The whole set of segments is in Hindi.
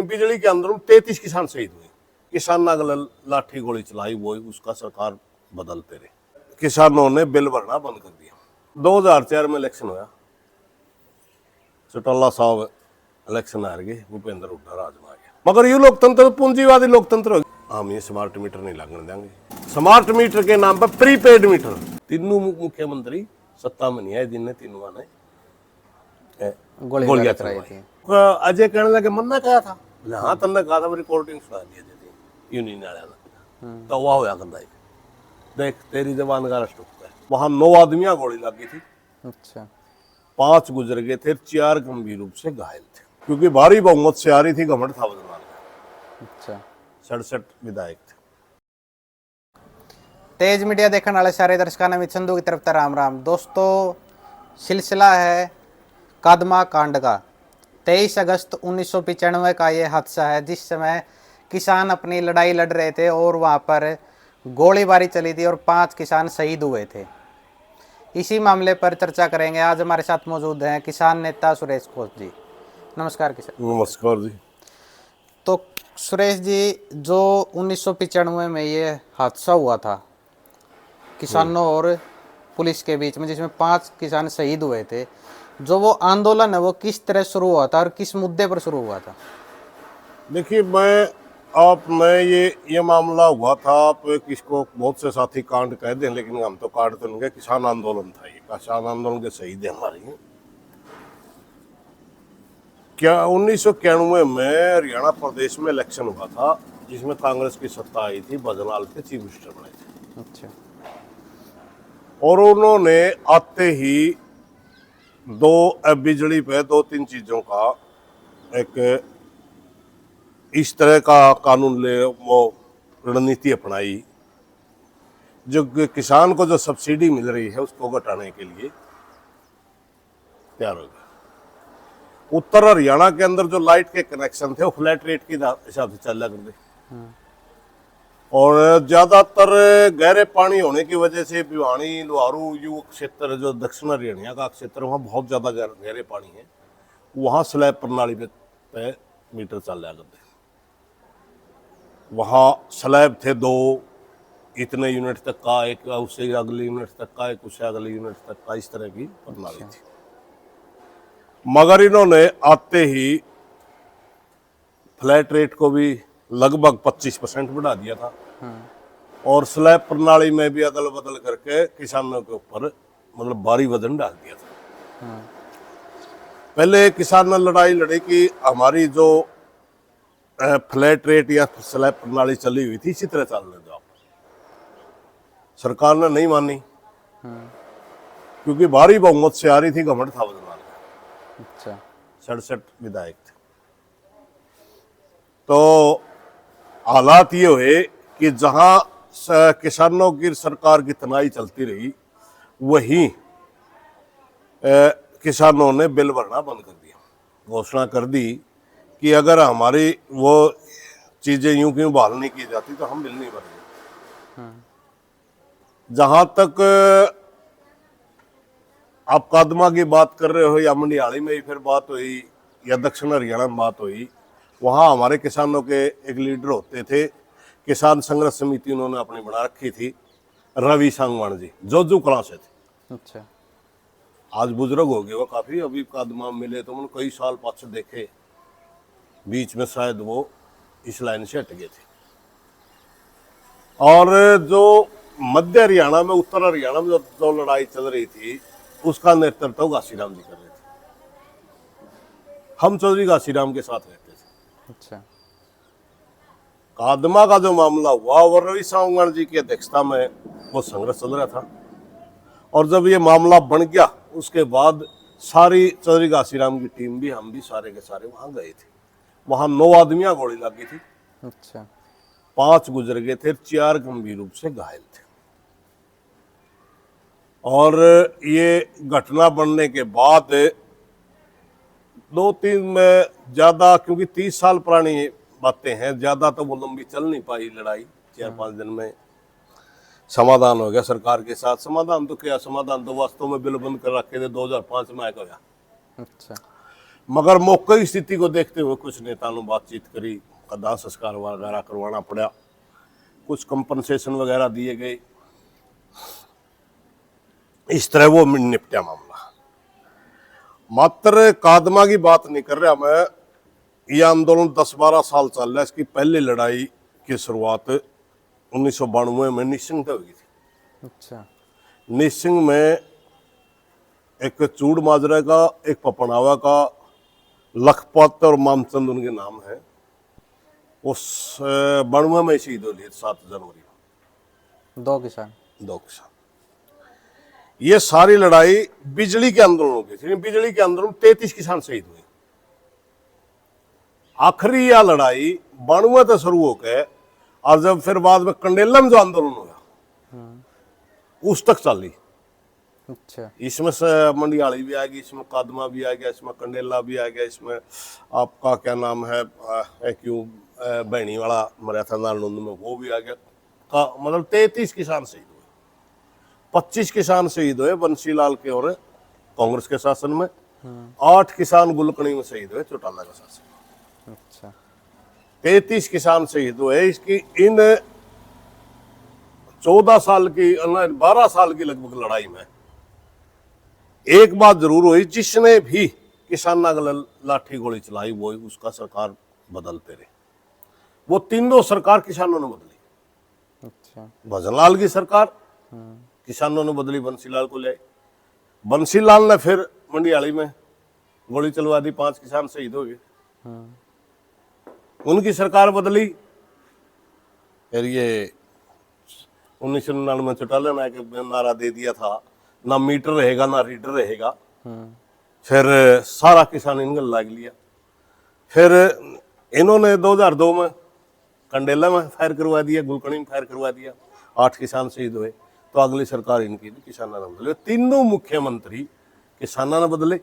बिजली के अंदर 33 किसान शहीद हुए। किसान नागल लाठी गोली चलाई, वो उसका सरकार बदलते रहे। किसानों ने बिल भरना बंद कर दिया। 2004 में इलेक्शन हुआ, चौटाला साहब इलेक्शन हार गए, भूपेंद्र हुड्डा राज में आ गया। मगर ये लोकतंत्र पूंजीवादी लोकतंत्र हो गया। हम ये स्मार्ट मीटर नहीं लगने देंगे। स्मार्ट मीटर के नाम पर प्रीपेड मीटर। तीनों मुख्यमंत्री सत्ता में नहीं आए जिनने तीनों ने गोलियां चलाई थी। अजय कहने लगे मन्ना कहा था, हाँ तन्ने कहा था, रिकॉर्डिंग सुना दी थी यूनियन वाले तो वह होया करता है। देख तेरी जबान का रस्ट है। वहां 9 आदमियां गोली लगी थी। अच्छा, 5 गुजर गए थे, 4 गंभीर रूप से घायल थे, क्योंकि भारी बहुमत से आ रही थी, घमंड था बदलाव। अच्छा, 67 विधायक थे। तेज मीडिया देखने वाले सारे दर्शकों ने चंदू की तरफ राम राम। दोस्तों, सिलसिला है कादमा कांड का। 23 अगस्त 1995 का ये हादसा है, जिस समय किसान अपनी लड़ाई लड़ रहे थे और वहाँ पर गोलीबारी चली थी और 5 किसान शहीद हुए थे। इसी मामले पर चर्चा करेंगे। आज हमारे साथ मौजूद हैं किसान नेता सुरेश घोष जी। नमस्कार किसान। नमस्कार जी। तो सुरेश जी, जो 1995 में ये हादसा हुआ था किसानों और पुलिस के बीच में, जिसमें 5 किसान शहीद हुए थे, जो वो आंदोलन है वो किस तरह शुरू हुआ था और किस मुद्दे पर शुरू हुआ था? देखिए, मैं ये मामला हुआ था, आप किसको बहुत से साथी कांड कह दें, लेकिन हम तो कांड तो नहीं गए, किसान आंदोलन था। ये किसान आंदोलन के शहीद है हमारे। क्या 1991 में हरियाणा प्रदेश में इलेक्शन हुआ था, जिसमें कांग्रेस की सत्ता आई थी, भजनलाल के चीफ मिनिस्टर बने थे। अच्छा। और उन्होंने आते ही बिजली पे 2-3 चीजों का एक इस तरह का कानून वो रणनीति अपनाई, जो किसान को जो सब्सिडी मिल रही है उसको घटाने के लिए तैयार हो गया। उत्तर हरियाणा के अंदर जो लाइट के कनेक्शन थे वो फ्लैट रेट के हिसाब से चल करते, और ज्यादातर गहरे पानी होने की वजह से भिवानी, लोहारू यू क्षेत्र, जो दक्षिण हरियाणा का क्षेत्र, वहाँ बहुत ज्यादा गहरे पानी है, वहाँ स्लैब प्रणाली पे मीटर चल रहा करते। वहाँ स्लैब थे 2, इतने यूनिट तक का, एक उससे अगले यूनिट तक का, एक उससे अगले यूनिट तक का, इस तरह की प्रणाली थी। मगर इन्होंने आते ही फ्लैट रेट को भी लगभग 25% बढ़ा दिया था, और स्लैब प्रणाली में भी अदल बदल करके किसानों के ऊपर मतलब भारी वजन डाल दिया था। पहले किसान ने लड़ाई लड़ी कि हमारी जो फ्लैट रेट या स्लैब प्रणाली चली हुई थी इसी तरह चलने दो आप। सरकार ने नहीं मानी, क्योंकि भारी बहुमत से आ रही थी, घमंड था बदलाव। अच्छा, 67 विधायक थे। तो हालात ये हुए कि जहां किसानों की सरकार की तनाई चलती रही, वहीं किसानों ने बिल भरना बंद कर दिया। घोषणा कर दी कि अगर हमारी वो चीजें यूं क्यों बहाल नहीं की जाती तो हम बिल नहीं भरेंगे। जहां तक आप कादमा की बात कर रहे हो, या मंडियाली में ही फिर बात हुई, या दक्षिण हरियाणा में बात हुई, वहाँ हमारे किसानों के एक लीडर होते थे, किसान संघर्ष समिति उन्होंने अपनी बना रखी थी, रवि सांगवान जी, जोजू कला से थे। अच्छा। आज बुजुर्ग हो गए वो काफी, अभी कादमा मिले तो उन्होंने कई साल पाछे देखे, बीच में शायद वो इस लाइन से हट गए थे। और जो मध्य हरियाणा में, उत्तर हरियाणा में जो लड़ाई चल रही थी, उसका नेतृत्व घासीराम जी कर रहे थे। हम चौधरी घासीराम के साथ रहते थे। अच्छा। कादमा का जो मामला हुआ वो रवि सांगवान जी की अध्यक्षता में वो संघर्ष चल रहा था, और जब ये मामला बन गया उसके बाद सारी चौधरी घासीराम की टीम भी, हम भी सारे के सारे वहां गए थे। वहां 9 आदमियां गोली लगी थी। अच्छा। 5 गुजर गए थे, 4 गंभीर रूप से घायल थे। और ये घटना बनने के बाद 2-3 में ज्यादा, क्योंकि 30 साल पुरानी बातें हैं, ज्यादा तो वो लंबी चल नहीं पाई लड़ाई। 4-5 दिन में समाधान हो गया सरकार के साथ। समाधान तो क्या, समाधान तो वास्तव में बिल बंद कर रखे थे 2005 में आया। अच्छा। मगर मौके की स्थिति को देखते हुए कुछ नेताओं ने बातचीत करी, दाह संस्कार वगैरह करवाना पड़ा, कुछ कंपनसेशन वगैरह दिए गए, इस तरह वो निपटा मामला। मात्र कादमा की बात नहीं कर रहा मैं, ये आंदोलन 10-12 साल चल रहा है। इसकी पहली लड़ाई की शुरुआत 1992 में निसिंग से हुई थी। अच्छा। निसिंग में एक चूड़ माजरा का, एक पपनावा का, लखपत और मामचंद उनके नाम है। उस 92 में शहीद हो लिए 7 जनवरी को 2 किसान। 2 किसान। ये सारी लड़ाई बिजली के आंदोलनों की थी। बिजली के आंदोलन 33 किसान शहीद हुए। आखिरी यह लड़ाई 92 से शुरू होकर और जब फिर बाद में कंडेला में जो आंदोलन हुआ उस तक चली। अच्छा। इसमें से मंडियाली भी आ गई, इसमें कादमा भी आ गया, इसमें कंडेला भी आ गया, इसमें आपका क्या नाम है क्यों बहनी वाला मरा था नालनुंद में, वो भी आ गया। मतलब 33 किसान शहीद हुए। 25 किसान शहीद हुए बंसीलाल के और कांग्रेस के शासन में। 8 किसान गुलकणी में शहीद हुए चौटाला के शासन में। अच्छा। 33 किसान शहीद हुए। इसकी इन 14 साल की 12 साल की लगभग लड़ाई में एक बात जरूर हुई, जिसने भी किसाना का लाठी गोली चलाई वो उसका सरकार बदलते रहे। वो तीनों सरकार किसानों ने बदली। अच्छा। भजनलाल की सरकार किसानों ने बदली, बंसीलाल को ले। बंसीलाल ने फिर मंडियाली में गोली चलवा दी, 5 किसान शहीद हो गए। उनकी सरकार बदली। फिर ये 1999 में चौटाला ने नारा दे दिया था, ना मीटर रहेगा ना रीडर रहेगा। फिर सारा किसान इनका लाग लिया। फिर इन्होंने 2002 में कंडेला में फायर करवा दिया, गुलकणी में फायर करवा दिया, 8 किसान शहीद हुए। तो अगली सरकार इनकी थी, किसाना ने बदले। तीनों मुख्यमंत्री किसाना ने बदले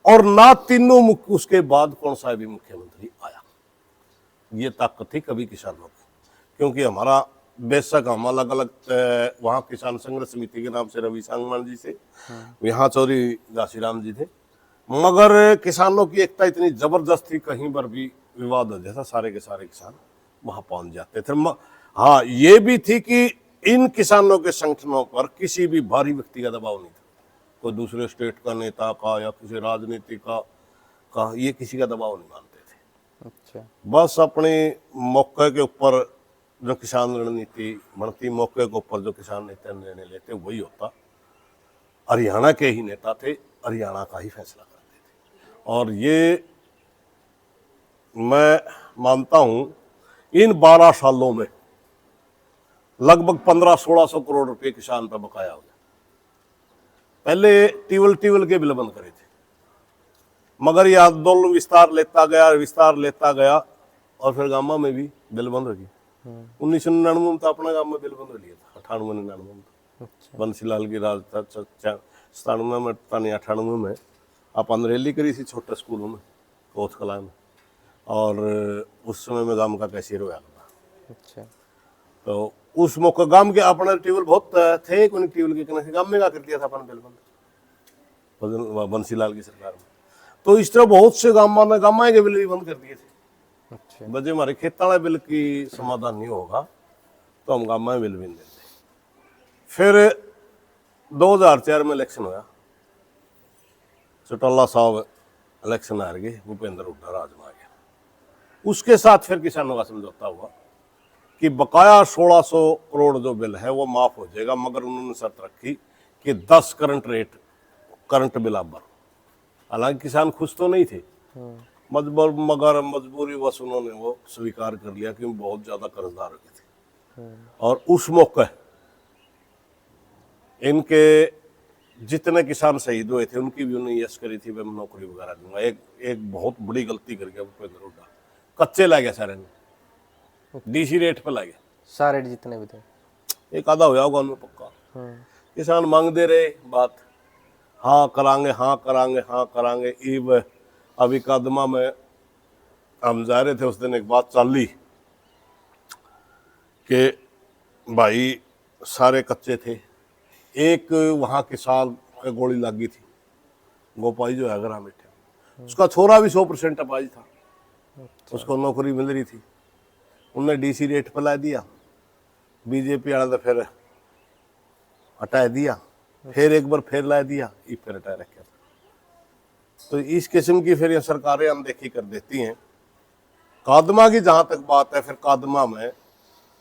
और ना तीनों उसके बाद कौन सा भी मुख्यमंत्री आया। ये ताकत थी कभी किसानों की, क्योंकि हमारा बेशक हम अलग अलग वहाँ किसान संघर्ष समिति के नाम से रवि सांगवान जी थे, यहाँ चौधरी घासीराम जी थे, मगर किसानों की एकता इतनी जबरदस्त थी, कहीं पर भी विवाद हो जाता सारे के सारे किसान वहां पहुंच जाते थे। हाँ, ये भी थी कि इन किसानों के संगठनों पर किसी भी भारी व्यक्ति का दबाव नहीं था, कोई दूसरे स्टेट का नेता का या किसी राजनीति का ये किसी का दबाव नहीं मानते थे। अच्छा। बस अपने मौके के ऊपर जो किसान रणनीति बनती, मौके के ऊपर जो किसान नेता निर्णय लेते वही होता। हरियाणा के ही नेता थे, हरियाणा का ही फैसला करते थे। और ये मैं मानता हूं इन 12 सालों में लगभग 1500-1600 करोड़ रुपए किसान पर बकाया हो गया। पहले टीवल के बिल बंद करे थे, मगर यह आंदोलन विस्तार लेता गया और फिर गामा में भी बिल बंद हो गई। 1999 में तो अपना गांव में बिल बंद हो लिया था, 98-99 में। बंसीलाल की राज था 97 में, 98 में अपन रैली करी थी छोटे स्कूलों में, कोथ कला में, और उस समय में गांव का कैशियर हुआ था। अच्छा। तो उस मौके गांव के अपने टेबल बहुत थे, कोई टेबल के कने गांव में क्या कर दिया था अपन बिल बंद बंसीलाल की सरकार में। तो इस तरह बहुत से गांव के बिल भी बंद कर दिए थे। अच्छा। बजे हमारे खेत वाले बिल की समाधान नहीं होगा तो हम गांव में बिल भी नहीं देते। फिर 2004 में इलेक्शन हुआ, चौटाला साहब इलेक्शन हार गए, भूपेंद्र हुड्डा राज में आ गया। उसके साथ फिर किसानों का समझौता हुआ कि बकाया 1600 करोड़ जो बिल है वो माफ हो जाएगा, मगर उन्होंने शर्त रखी कि 10 करंट बिल आप भरो। हालांकि किसान खुश तो नहीं थे, मगर मजबूरी बस उन्होंने वो स्वीकार कर लिया कि बहुत ज्यादा कर्जदार हो गए थे। और उस मौके इनके जितने किसान शहीद हुए थे उनकी भी उन्होंने यश करी थी, मैं नौकरी वगैरह दूंगा। एक बहुत बड़ी गलती कर गया भूपेंद्र हुड्डा, कच्चे ला गया सारे ने, डीसी रेट पे ला गया सारे जितने भी थे। एक आधा होया होगा उनमें पक्का। किसान मांगते रहे बात, हाँ करांगे हाँ करांगे हाँ करांगे। ईब अभी कादमा में हम जा रहे थे उस दिन, एक बात चली कि भाई सारे कच्चे थे। एक वहाँ किसान गोली लगी थी, गोपाई जो है अगर हम बैठे, उसका छोरा भी 100% अपाहिज था, उसको नौकरी मिल रही थी, उनने डीसी रेट पर ला दिया, बीजेपी वाला तो फिर हटा दिया, फिर एक बार फिर ला दिया, ये फिर हटा रखा। तो इस किस्म की फिर ये सरकारें अनदेखी कर देती हैं। कादमा की जहां तक बात है, फिर कादमा में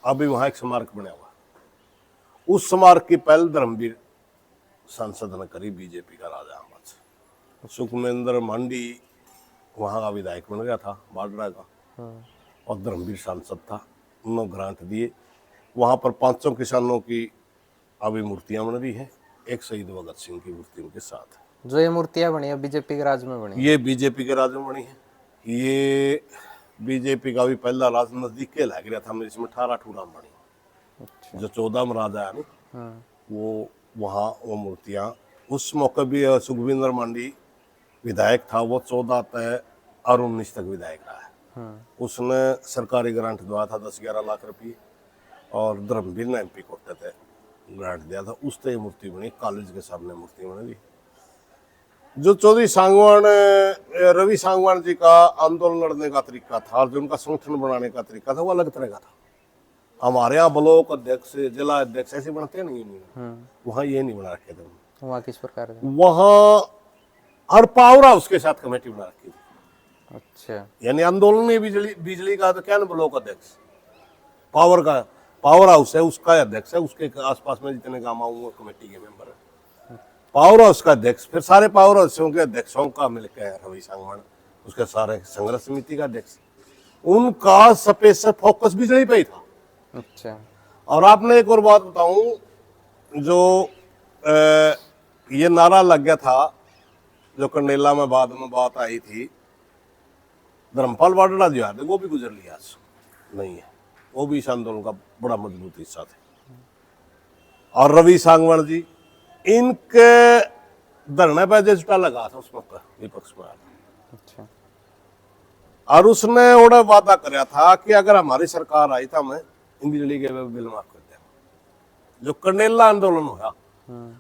अभी वहां एक स्मारक बना हुआ, उस स्मारक की पहल धर्मवीर सांसद ने करी, बीजेपी का राजा अहमद से। सुखमेंद्र मांडी वहां का विधायक बन गया था बाडरा का, और धर्मवीर सांसद था, उन्होंने ग्रांट दिए। वहां पर 500 किसानों की अभी मूर्तियां बन रही हैं, एक शहीद भगत सिंह की मूर्ति उनके साथ। जो ये मूर्तियां बनी है बीजेपी के राज में बनी? ये बीजेपी के राज में बनी है। ये बीजेपी का भी पहला राज नजदीक के लग रहा था मेरे, इसमें 18 में बनी। अच्छा। जो 14 में राजा है ना, वो वहाँ वो मूर्तियाँ, उस मौके भी सुखविंदर मांडी विधायक था, वो 14 तक और 19 तक विधायक रहा है। उसने सरकारी ग्रांट दिया था 10-11 लाख रुपये, और धर्मवीर ने MP कोटे थे ग्रांट दिया था, उससे मूर्ति बनी, कॉलेज के सामने मूर्ति बनी। जो चौधरी सांगवान रवि सांगवान जी का आंदोलन लड़ने का तरीका था और जो उनका संगठन बनाने का तरीका था वो अलग तरह का था। हमारे यहाँ ब्लॉक अध्यक्ष, जिला अध्यक्ष ऐसे बनते नहीं, वहाँ ये नहीं बना रखे थे। वहाँ किस प्रकार है? वहाँ हर पावर हाउस के साथ कमेटी बना रखी थी। अच्छा। यानी आंदोलन में बिजली का तो क्या ना, ब्लॉक अध्यक्ष पावर का, पावर हाउस है उसका अध्यक्ष है, उसके आसपास में जितने काम आऊंगा कमेटी के मेंबर है। पावर हाउस का अध्यक्ष, फिर सारे पावर हाउसों के अध्यक्षों का मिलकर रवि सांगवान, उसके सारे संघर्ष समिति का अध्यक्ष, उनका स्पेशल फोकस बिजली पे ही था। अच्छा। और आपने एक और बात बताऊं, जो ये नारा लग गया था, जो कंडेला में बाद में बात आई थी, धर्मपाल वाडरा जो है वो भी गुजर लिया, नहीं है, वो भी इस आंदोलन का बड़ा मजबूत हिस्सा थे। और रवि सांगवान जी, इनके धरने पर जुटा लगा था उस मौका विपक्ष में। अच्छा। और उसने ओड़ा वादा कराया था कि अगर हमारी सरकार आई तो मैं बिजली के बिल माफ कर दें। जो कंडेला आंदोलन हुआ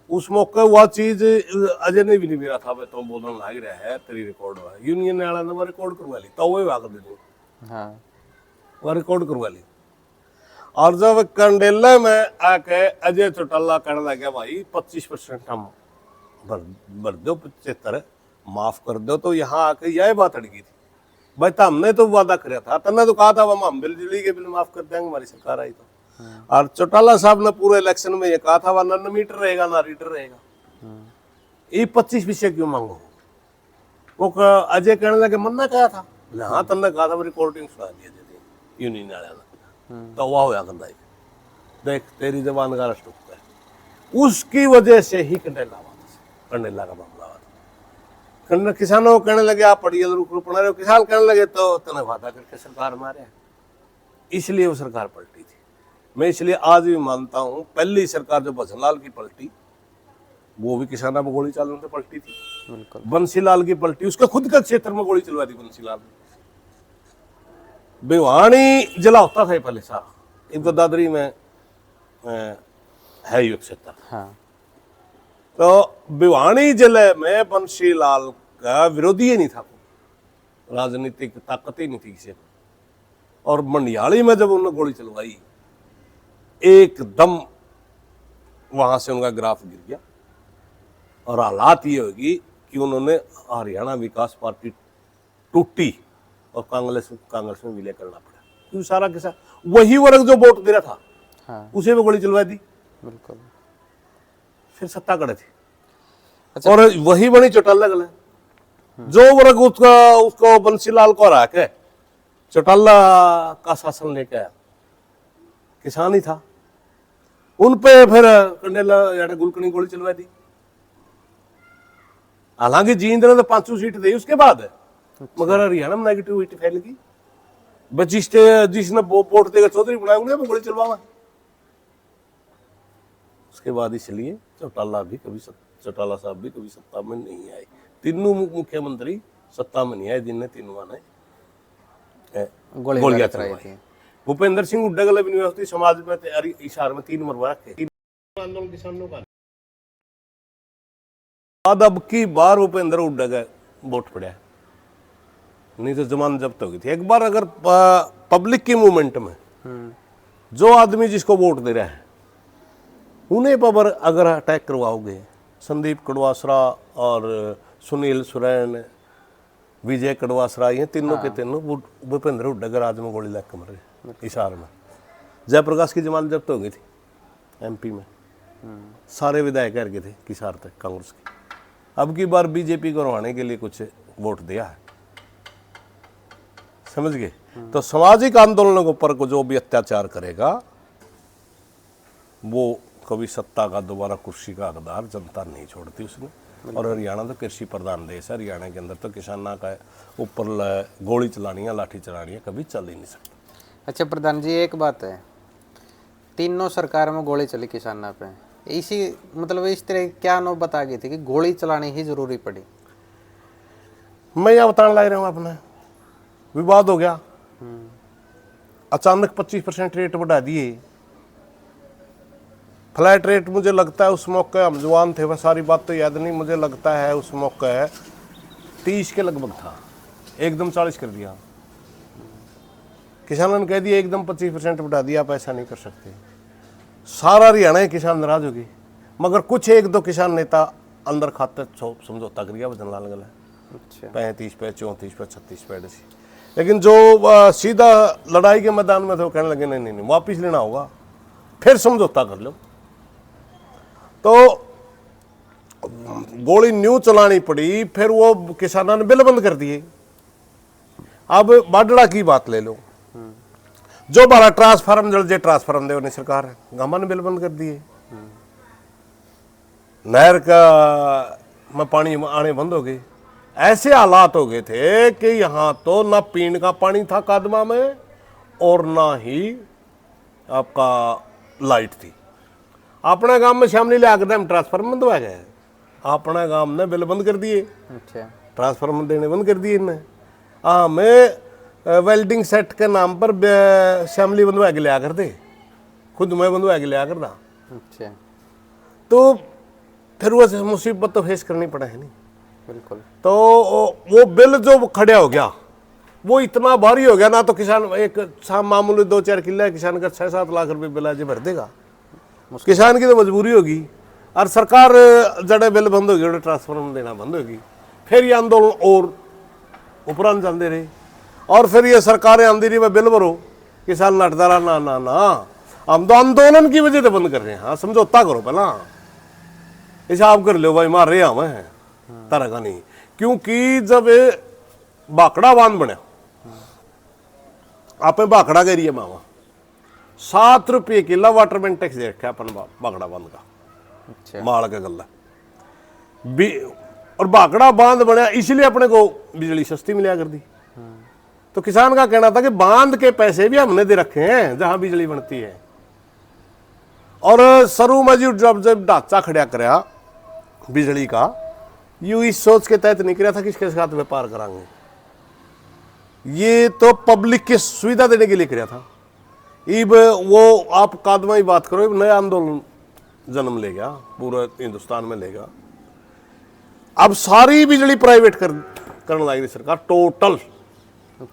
उस मौके वह चीज अजय ने भी नहीं मेरा था, तो बोलने लग रहा है तेरी रिकॉर्ड हुआ, यूनियन वाला ने वो रिकॉर्ड करवा ली, तो वही वाक दे दी, वह रिकॉर्ड करवा ली। और जब कंडेला में आके अजय चौटाला कहने लगे भाई 25% हम भर दो, 75 माफ कर दो, तो यहाँ आके यह बात अड़गी थी, भाई तो हमने तो वादा कराया था, तन्ने तो कहा था हम बिजली के बिल माफ कर देंगे हमारी सरकार आई तो। और चौटाला साहब ने पूरे इलेक्शन में ये कहा था वह न मीटर रहेगा ना रीटर रहेगा, ये 25 विषय क्यों मांगो? वो अजय कहने लगे मन्ना कहा था, हाँ तन्ने कहा था, रिकॉर्डिंग सुना दिया थी यूनियन वाले ने, तो वाह होया कंदा, देख तेरी जबान का रस्ट है। उसकी वजह से ही कंडेला का मामला हुआ। किसानों को कहने लगे आप पढ़िए बना रहे हो, किसान कहने लगे तो तने वादा करके सरकार मारे, इसलिए वो सरकार पलटी थी। मैं इसलिए आज भी मानता हूँ पहली सरकार जो भजनलाल की पलटी, वो भी किसानों पर गोली चालने से पलटी थी। बिल्कुल। बंसीलाल की पलटी, उसके खुद का क्षेत्र में गोली चलवा दी बंसीलाल ने। भिवानी जिला होता था पहले सारा, इनको दादरी में है ये क्षेत्र। हाँ। तो भिवानी जिले में बंसीलाल का विरोधी ही नहीं था, राजनीतिक ताकत ही नहीं थी किसी। और मंडियाली में जब उन्होंने गोली चलवाई, एकदम वहां से उनका ग्राफ गिर गया। और हालात ये होगी कि उन्होंने हरियाणा विकास पार्टी टूटी और कांग्रेस में विलय करना पड़ा, क्योंकि सारा किसा वही वर्ग जो वोट दे रहा था, हाँ। उसे भी गोली चलवा दी। बिल्कुल। फिर सत्ता कड़े थे। अच्छा। और वही बनी चौटाला गले, जो वर्ग उसको बंसीलाल को हरा के चौटाला का शासन लेके आया, किसान ही था, उन पे फिर कंडेला यानी गुलकनी गोली चलवा दी। हालांकि जींद ने तो 5 सीट दी उसके बाद, मगर हरियाणा में नेगेटिविटी फैल गई। जिसने वोट देगा चौधरी बनाया उन्हें गोली चलवावा। उसके बाद इसलिए चौटाला साहब भी कभी सत्ता में नहीं आए। तीनों मुख्यमंत्री सत्ता में नहीं आए, जिनने तीनों ने गोलियां चलवाई थी। भूपेंद्र सिंह हुड्डा गले भी नहीं समाज में इशार में 3 मरवा रखे आंदोलन किसानों का। अब की बार भूपेंद्र हुड्डा का वोट पड़ा, नहीं तो जमानत जब्त हो गई थी। एक बार अगर पब्लिक की मूवमेंट में जो आदमी जिसको वोट दे रहा है उन्हें पर अगर अटैक करवाओगे, संदीप कड़वासरा और सुनील सुरैन, विजय कड़वासरा, ये तीनों के तीनों भूपेंद्र हुड्डा गराज में गोली लग के मरे हिसार में। जयप्रकाश की जमानत जब्त हो गई थी एमपी में, सारे विधायक कर गए थे किसार तक कांग्रेस के। अब की बार बीजेपी को हराने के लिए कुछ वोट दिया है, समझ गए। तो सामाजिक आंदोलनों के ऊपर को जो भी अत्याचार करेगा वो कभी सत्ता का दोबारा कुर्सी का हकदार जनता नहीं छोड़ती उसने। और हरियाणा तो कृषि प्रधान देश है, हरियाणा के अंदर तो किसाना का ऊपर गोली चलानी है, लाठी चलानी है, कभी चल ही नहीं सकता। अच्छा प्रधान जी, एक बात है, तीनों सरकार में गोली चली किसाना पे, इसी मतलब इस तरह क्या नौबत आ गई थी कि गोली चलानी ही जरूरी पड़ी? मैं यह बताने लग रहा हूँ, अपना विवाद हो गया, अचानक 25% रेट बढ़ा दिए, फ्लैट रेट। मुझे लगता है उस मौके हम जवान थे, वह सारी बात तो याद नहीं, मुझे लगता है उस मौके 30 के लगभग था, एकदम 40 कर दिया। किसानों ने कह दिया एकदम 25% बढ़ा दिया, आप ऐसा नहीं कर सकते। सारा हरियाणा किसान नाराज हो गए, मगर कुछ एक दो किसान नेता अंदर खाते समझौता कर गया भजन लाल गला, 35 पे 34 पे 36 पे ऐसी। लेकिन जो सीधा लड़ाई के मैदान में थे वो कहने लगे नहीं नहीं नहीं वापिस लेना होगा, फिर समझौता कर लो। तो गोली न्यू चलानी पड़ी, फिर वो किसानों ने बिल बंद कर दिए। अब बाडड़ा की बात ले लो, जो बारा ट्रांसफार्म जल जे ट्रांसफार्म दे उन्हें सरकार है, गामा ने बिल बंद कर दिए। नहर का में पानी आने बंद हो गए। ऐसे हालात हो गए थे कि यहाँ तो ना पीने का पानी था कादमा में और ना ही आपका लाइट थी। अपना गांव में शामली ले आकर हम ट्रांसफार्मर बंद हो गए, अपना गांव ने बिल बंद कर दिए, ट्रांसफार्मर देने बंद कर दिए इन्हें। हाँ, मैं वेल्डिंग सेट के नाम पर शामली बंधवा के लिया कर दे, खुद मैं बंधवा के लिया कर दा। तो फिर वो मुसीबत तो फेस करनी पड़ा है नहीं, बिल्कुल। तो वो बिल जो खड़ा हो गया वो इतना भारी हो गया ना, तो किसान एक मामूली 2-4 किले किसान का 6-7 लाख रुपए बिल आज भर देगा। किसान की तो मजबूरी होगी, और सरकार जड़े बिल बंद होगी, ट्रांसफार्मर देना बंद होगी, फिर ये आंदोलन और उपरांत चलते रहे। और फिर ये सरकारें आंदी रही मैं बिल भरो, किसान नटता रहा, ना ना ना हम तो आंदोलन की वजह से बंद कर रहे हैं। हाँ, समझौता करो पहला, हिसाब कर लो भाई, मार रहे हमें तरह का नहीं। क्योंकि जब बाकड़ा बांध बने, आप बाकड़ा के एरिया में 7 रुपये किला वाटरमैन टैक्स दे रखा है अपन बाकड़ा बांध का, माल का गला। और बाकड़ा बांध बना इसलिए अपने को बिजली सस्ती मिला कर दी। तो किसान का कहना था कि बांध के पैसे भी हमने दे रखे हैं जहां बिजली बनती है। और शुरू में जब ढांचा खड़ा कराया बिजली का, यू इस सोच के तहत नहीं किया था कि इसके साथ व्यापार कराएंगे, ये तो पब्लिक की सुविधा देने के लिए किया था। इब वो आप कादमा की बात करो, नया आंदोलन जन्म ले गया, पूरा हिंदुस्तान में लेगा। अब सारी बिजली प्राइवेट करने लगी सरकार, टोटल।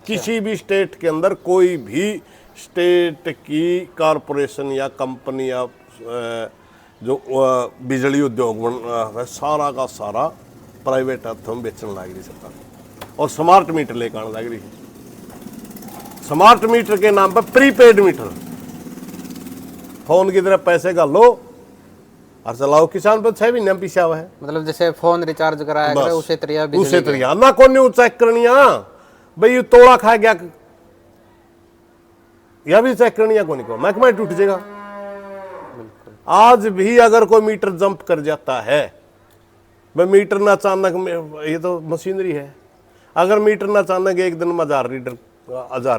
किसी भी स्टेट के अंदर कोई भी स्टेट की कारपोरेशन या कंपनी या जो बिजली उद्योग है सारा का सारा प्राइवेट हाथों में बेचने लग रही सरकार, और स्मार्ट मीटर लेकर आने लग रही। स्मार्ट मीटर के नाम पर प्रीपेड मीटर, फोन की तरह पैसे का लो और चलाओ। किसान पर 6 महीने पीछे हुआ है, मतलब जैसे फोन रिचार्ज कराया करे उसे तरिया ना कौन चेक करनी भाई तोड़ा खा गया, या भी चेक करनी है कौन को, महकमा टूट जाएगा। आज भी अगर कोई मीटर जंप कर जाता है, भाई मीटर ना अचानक, ये तो मशीनरी है, अगर मीटर ना अचानक एक दिन में 1000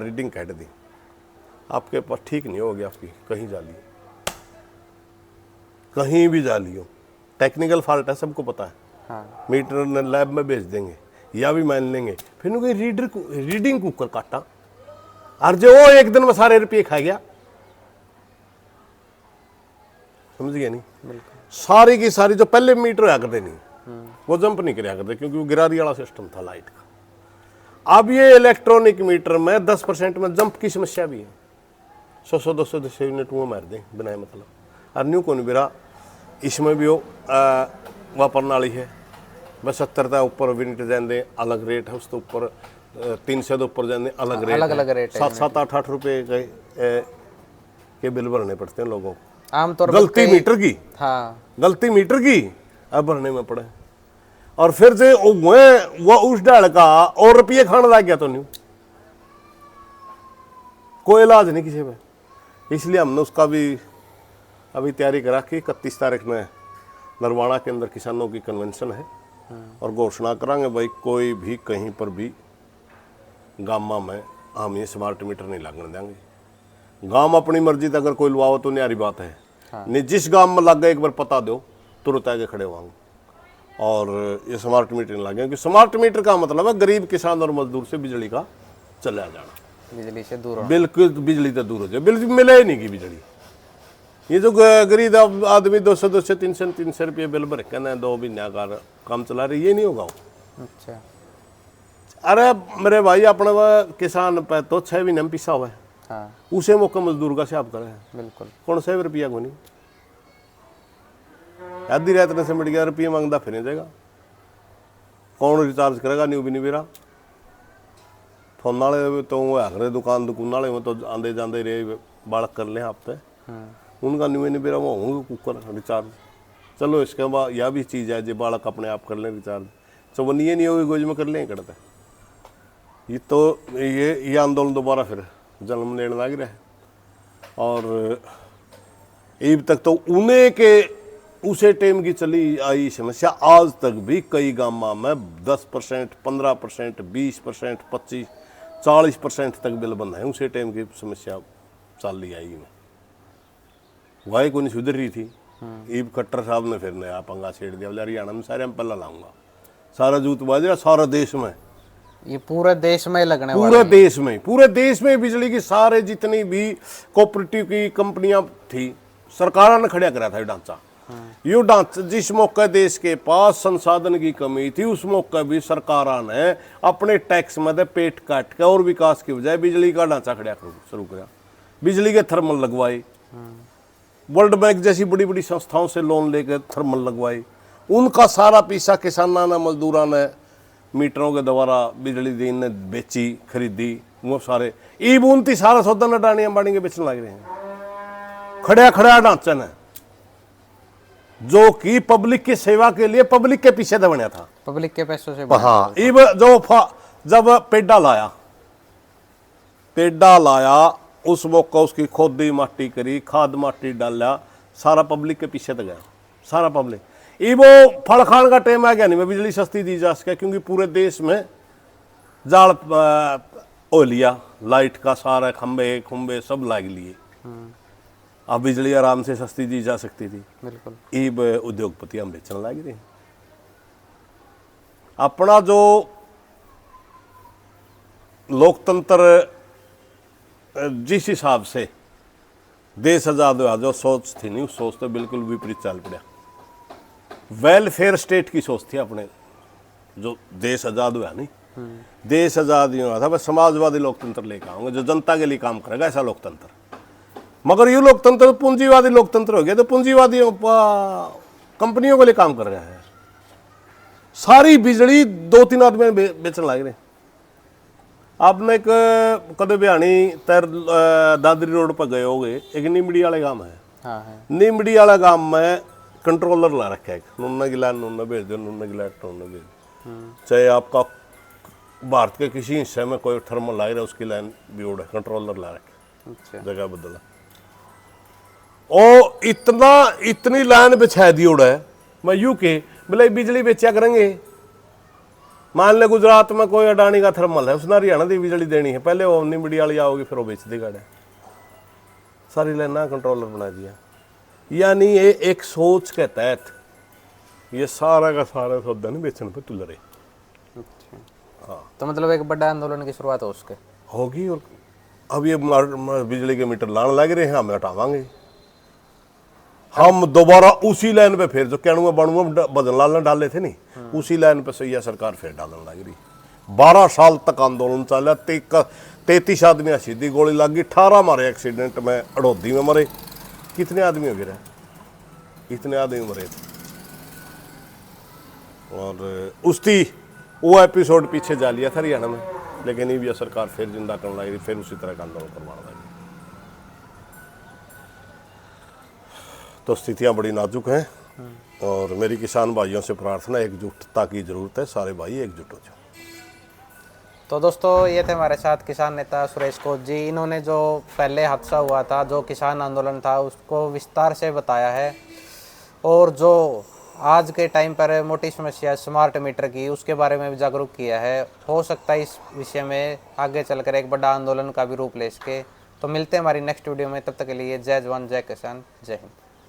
रीडिंग काट दी, आपके पास ठीक नहीं होगी, आपकी कहीं जा ली, कहीं भी जा लियो, टेक्निकल फॉल्ट है, सबको पता है। हाँ। मीटर ने लैब में भेज देंगे या भी मान लेंगे, फिर कोई रीडिंग कुकर काटा, और जो वो एक दिन में सारे रुपये खा गया, समझ गया नहीं। सारी की सारी जो पहले मीटर होया करते नहीं, वो जंप नहीं कराया करते, क्योंकि वो गिरारी वाला सिस्टम था लाइट का। अब ये इलेक्ट्रॉनिक मीटर में 10% में जंप की समस्या भी है। 100-200 यूनिट वो मार दें बिना मतलब और न्यू कौन बिरा इसमें भी वो वापरने वाली है। बस 70 का ऊपर यूनिट जाते अलग रेट है, उसके ऊपर 300 ऊपर जाते अलग रेट, अलग रेट है। 7-8 रुपए के बिल भरने पड़ते हैं लोगों को। आमतौर पर गलती मीटर की, हाँ गलती मीटर की अब भरने में पड़े। और फिर से वो उस डाल का और रुपये खाने लग गया तो नहीं, कोई इलाज नहीं किसी में। इसलिए हमने उसका भी अभी तैयारी करा कि 31 तारीख में नरवाड़ा के अंदर किसानों की कन्वेंशन है और घोषणा करांगे भाई कोई भी कहीं पर भी गामा में हम ये स्मार्ट मीटर नहीं लगने देंगे। गांव अपनी मर्जी से अगर कोई लवाओ तो न्यारी बात है, नहीं जिस गांव में लग गए एक बार पता दो तुरंत आगे खड़े होंगे और ये स्मार्ट मीटर नहीं लगे। क्योंकि स्मार्ट मीटर का मतलब है गरीब किसान और मजदूर से बिजली का चला जाना, बिजली से दूर होना। बिल्कुल बिजली तो दूर हो जाए, बिजली मिले ही नहीं की बिजली। ये जो गरीब आदमी 200-300 रुपये बिल भर के दो महीने का काम चला रही, ये नहीं होगा। अच्छा, अरे मेरे भाई अपने किसान पे तो 6 महीने में पिसा हुआ है, हाँ उसे मौका मजदूर का हिसाब करे बिल्कुल। कौन 100 रुपया को नहीं, आधी रात ने से मिट गया रुपये मांगता फिर जाएगा, कौन रिचार्ज करेगा। न्यू भी नहीं मेरा फोन वाले तो वो आखिर दुकान वाले वो तो आंदे जाते रहे बालक कर ले हफ्ते, उनका न्यू नहीं मेरा वो होंगे कुकर रिचार्ज। चलो इसके बाद यह भी चीज़ है जो बालक अपने आप कर लें रिचार्ज, चवनिए नहीं होगी गोज में कर लें करते। ये तो ये आंदोलन दोबारा फिर जन्म लेने लग रहा है। और अब तक तो उन्हें के उसे टाइम की चली आई समस्या आज तक भी कई गाँव में 10%, 15%, 20%, 25-40% तक बिल बंद है। उसे टाइम की समस्या चल रही आई में वही को नहीं सुधर रही थी। ईब खट्टर साहब ने फिर नया पंगा छेड़ दिया, बोले हरियाणा में सारे हम पहला लाऊंगा, सारा जूत बाजा सारा देश में, ये पूरे देश में लगने पूरे देश में, पूरे देश में बिजली की सारे जितनी भी कोऑपरेटिव की कंपनियां थी सरकार ने खड़ा करा था ये ढांचा। यो ढांचा जिस मौके देश के पास संसाधन की कमी थी उस मौके भी सरकार ने अपने टैक्स में पेट काट के और विकास की बजाय बिजली का ढांचा खड़ा शुरू किया, बिजली के थर्मल लगवाए, वर्ल्ड बैंक जैसी बड़ी बड़ी संस्थाओं से लोन लेकर थर्मल लगवाए। उनका सारा पैसा किसाना ने मजदूरा ने मीटरों के द्वारा बिजली दी ने बेची खरीदी, वो सारे ईब उनती सारा सौदा न डानियां बाड़ियां बेचने लग रहे हैं। खड़ा खड़ा ढांचा ने जो कि पब्लिक की सेवा के लिए पब्लिक के पीछे तो बना था, पब्लिक के पैसों से। हाँ ईब जो जब पेडा लाया उस मौका उसकी खोदी माटी करी, खाद माटी डाला, सारा पब्लिक के पीछे तो गया सारा पब्लिक। ये वो फल खान का टाइम आ गया नहीं, मैं बिजली सस्ती दी जा सके क्योंकि पूरे देश में जाल हो लिया, लाइट का सारा खंबे खुंबे सब लाग लिए, अब बिजली आराम से सस्ती दी जा सकती थी। बिल्कुल। ईब उद्योगपति हम बेचने लग रहे। अपना जो लोकतंत्र जिस हिसाब से देश आजाद हुआ जो सोच थी नहीं, उस सोच तो बिल्कुल विपरीत चल पड़ा। वेलफेयर स्टेट की सोच थी अपने जो देश आजाद हुआ नहीं, देश आजाद ही हुआ था बस समाजवादी लोकतंत्र लेकर आऊंगे जो जनता के लिए काम करेगा ऐसा लोकतंत्र। मगर ये लोकतंत्र पूंजीवादी लोकतंत्र हो गया, तो पूंजीवादी कंपनियों के लिए काम कर रहे हैं। सारी बिजली 2-3 आदमी बेचने लग रहे। आपने एक कदे बिहानी तर दादरी रोड पर गए होगे, एक नीमड़ी वाले गांव है, हाँ है। नीमड़ी वाला गांव में कंट्रोलर ला रखा है, नुन्ना गिला नुन्ना भेज दो, नुन्ना गिला नुन्ना भेज दो। चाहे आपका भारत के किसी हिस्से में कोई थर्मल ला रहा है उसकी लाइन भी उड़ है, कंट्रोलर ला रखा, अच्छा। जगह बदला ओ इतनी लाइन बिछा दी उड़ है। मैं यूं के बोले बिजली बेचा करेंगे, मान ले गुजरात में कोई अडानी का थर्मल है, उसने हरियाणा की बिजली देनी है, पहले वो निमड़ी वाली आओगी फिर वो बेच देगा, सारी लाइना कंट्रोलर बना दिया। यानी ये एक सोच के तहत ये सारा का सारा सौदा नहीं बेचने पे तुल रहे। अच्छा। हाँ, तो मतलब एक बड़ा आंदोलन की शुरुआत हो उसके होगी। और अब ये बिजली के मीटर लाने लग रहे हैं, हम हटावांगे, हम दोबारा उसी लाइन पे फिर जो 91-92 बदन लाल डाले थे नहीं, उसी लाइन पे सही सरकार फिर डालने लग रही। 12 साल तक आंदोलन चला। 33 आदमी सीधी गोली लग गई, 18 मारे एक्सीडेंट में, अड़ोदी में मरे। कितने आदमी गिरे, इतने आदमी मरे थे। और उसकी वो एपिसोड पीछे जा लिया था हरियाणा में, लेकिन ये भी सरकार फिर जिंदा करना लगी, फिर उसी तरह का आंदोलन करवाना लगी। तो स्थितियां बड़ी नाजुक हैं और मेरी किसान भाइयों से प्रार्थना, एकजुटता की जरूरत है, सारे भाई एकजुट हो जाओ। तो दोस्तों ये थे हमारे साथ किसान नेता सुरेश कोच जी। इन्होंने जो पहले हादसा हुआ था, जो किसान आंदोलन था, उसको विस्तार से बताया है। और जो आज के टाइम पर मोटी समस्या स्मार्ट मीटर की, उसके बारे में भी जागरूक किया है। हो सकता है इस विषय में आगे चलकर एक बड़ा आंदोलन का भी रूप ले सके। तो मिलते हैं हमारी नेक्स्ट वीडियो में, तब तक के लिए जय जवान जय किसान, जय हिंद।